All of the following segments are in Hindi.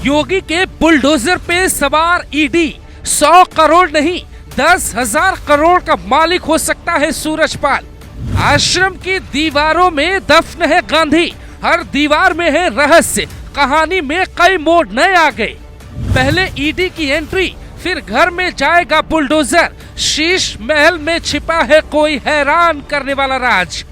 योगी के बुलडोजर पे सवार ईडी 100 करोड़ नहीं 10,000 करोड़ का मालिक हो सकता है सूरजपाल। आश्रम की दीवारों में दफन है गांधी, हर दीवार में है रहस्य, कहानी में कई मोड़ नए आ गए। पहले ईडी की एंट्री, फिर घर में जाएगा बुलडोजर, शीश महल में छिपा है कोई हैरान करने वाला राज।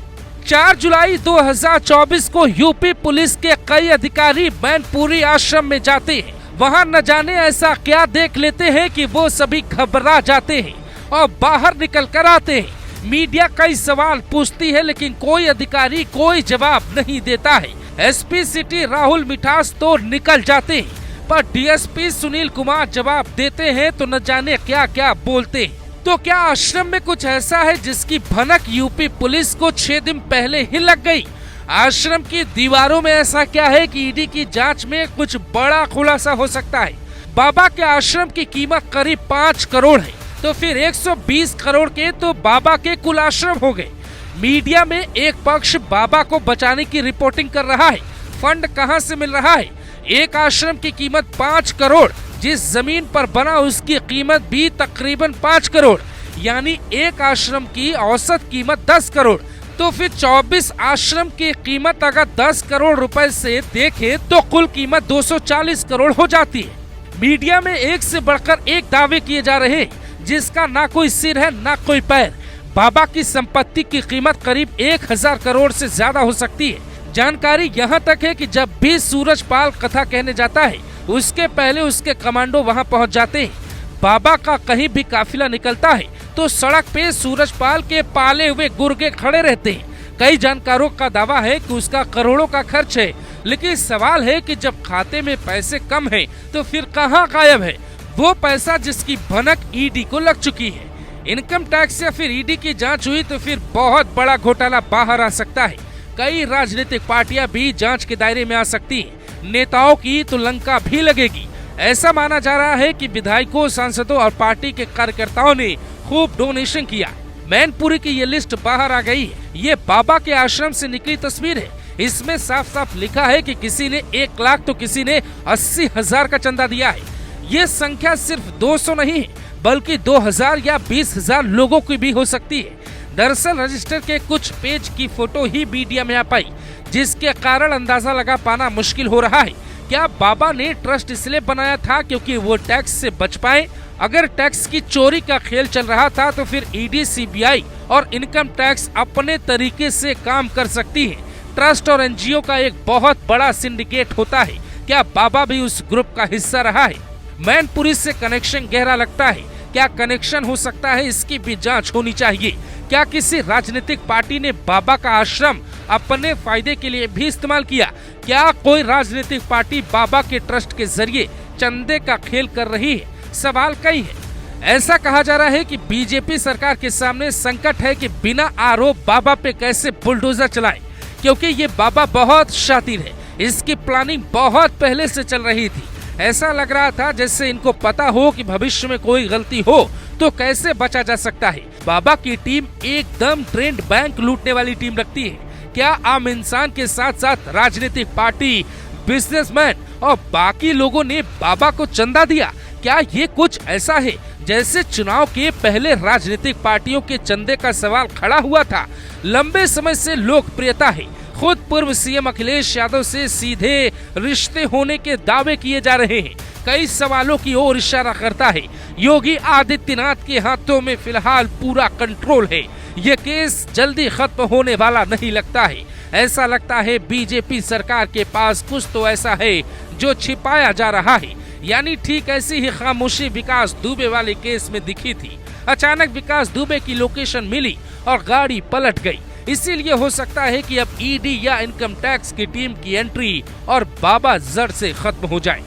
4 जुलाई 2024 को यूपी पुलिस के कई अधिकारी मैनपुरी आश्रम में जाते हैं। वहां न जाने ऐसा क्या देख लेते हैं कि वो सभी घबरा जाते हैं और बाहर निकल कर आते हैं। मीडिया कई सवाल पूछती है लेकिन कोई अधिकारी कोई जवाब नहीं देता है। एसपी सिटी राहुल मिठास तो निकल जाते हैं, पर डीएसपी सुनील कुमार जवाब देते हैं तो न जाने क्या क्या बोलते हैं। तो क्या आश्रम में कुछ ऐसा है जिसकी भनक यूपी पुलिस को 6 दिन पहले ही लग गई? आश्रम की दीवारों में ऐसा क्या है कि ईडी की जांच में कुछ बड़ा खुलासा हो सकता है? बाबा के आश्रम की कीमत करीब 5 करोड़ है, तो फिर 120 करोड़ के तो बाबा के कुल आश्रम हो गए। मीडिया में एक पक्ष बाबा को बचाने की रिपोर्टिंग कर रहा है, फंड कहां से मिल रहा है? एक आश्रम की कीमत 5 करोड़, जिस जमीन पर बना उसकी कीमत भी तकरीबन 5 करोड़, यानी एक आश्रम की औसत कीमत 10 करोड़। तो फिर 24 आश्रम की कीमत अगर 10 करोड़ रुपए से देखें तो कुल कीमत 240 करोड़ हो जाती है। मीडिया में एक से बढ़कर एक दावे किए जा रहे हैं जिसका ना कोई सिर है ना कोई पैर। बाबा की संपत्ति की कीमत करीब 1000 करोड़ से ज्यादा हो सकती है। जानकारी यहाँ तक है कि जब भी सूरजपाल कथा कहने जाता है उसके पहले उसके कमांडो वहाँ पहुँच जाते हैं। बाबा का कहीं भी काफिला निकलता है तो सड़क पे सूरजपाल के पाले हुए गुर्गे खड़े रहते हैं। कई जानकारों का दावा है कि उसका करोड़ों का खर्च है, लेकिन सवाल है कि जब खाते में पैसे कम हैं तो फिर कहाँ गायब है वो पैसा जिसकी भनक ईडी को लग चुकी है? इनकम टैक्स या फिर ईडी की जांच हुई तो फिर बहुत बड़ा घोटाला बाहर आ सकता है। कई राजनीतिक पार्टियां भी जांच के दायरे में आ सकती हैं। नेताओं की तो लंका भी लगेगी। ऐसा माना जा रहा है कि विधायकों, सांसदों और पार्टी के कार्यकर्ताओं ने खूब डोनेशन किया। मैनपुरी की ये लिस्ट बाहर आ गई है। ये बाबा के आश्रम से निकली तस्वीर है। इसमें साफ साफ लिखा है कि किसी ने 1 लाख तो किसी ने 80,000 का चंदा दिया है। ये संख्या सिर्फ 200 नहीं है बल्कि 2000 या 20,000 लोगों की भी हो सकती है। दरअसल रजिस्टर के कुछ पेज की फोटो ही मीडिया में आ पाई, जिसके कारण अंदाजा लगा पाना मुश्किल हो रहा है। क्या बाबा ने ट्रस्ट इसलिए बनाया था क्योंकि वो टैक्स से बच पाए? अगर टैक्स की चोरी का खेल चल रहा था तो फिर ईडी, सीबीआई और इनकम टैक्स अपने तरीके से काम कर सकती है। ट्रस्ट और एनजीओ का एक बहुत बड़ा सिंडिकेट होता है। क्या बाबा भी उस ग्रुप का हिस्सा रहा है? मैनपुरी से कनेक्शन गहरा लगता है। क्या कनेक्शन हो सकता है? इसकी भी जांच होनी चाहिए। क्या किसी राजनीतिक पार्टी ने बाबा का आश्रम अपने फायदे के लिए भी इस्तेमाल किया? क्या कोई राजनीतिक पार्टी बाबा के ट्रस्ट के जरिए चंदे का खेल कर रही है? सवाल कई है। ऐसा कहा जा रहा है कि बीजेपी सरकार के सामने संकट है कि बिना आरोप बाबा पे कैसे बुलडोजर चलाए, क्योंकि ये बाबा बहुत शातिर है। इसकी प्लानिंग बहुत पहले से चल रही थी। ऐसा लग रहा था जैसे इनको पता हो कि भविष्य में कोई गलती हो तो कैसे बचा जा सकता है। बाबा की टीम एकदम ट्रेंड बैंक लूटने वाली टीम लगती है। क्या आम इंसान के साथ साथ राजनीतिक पार्टी, बिजनेसमैन और बाकी लोगों ने बाबा को चंदा दिया? क्या ये कुछ ऐसा है जैसे चुनाव के पहले राजनीतिक पार्टियों के चंदे का सवाल खड़ा हुआ था? लंबे समय से लोकप्रियता है। खुद पूर्व सीएम अखिलेश यादव से सीधे रिश्ते होने के दावे किए जा रहे हैं। कई सवालों की ओर इशारा करता है। योगी आदित्यनाथ के हाथों में फिलहाल पूरा कंट्रोल है। ये केस जल्दी खत्म होने वाला नहीं लगता है। ऐसा लगता है बीजेपी सरकार के पास कुछ तो ऐसा है जो छिपाया जा रहा है। यानी ठीक ऐसी ही खामोशी विकास दुबे वाले केस में दिखी थी। अचानक विकास दुबे की लोकेशन मिली और गाड़ी पलट गई। इसीलिए हो सकता है कि अब ईडी या इनकम टैक्स की टीम की एंट्री और बाबा जड़ से खत्म हो जाए।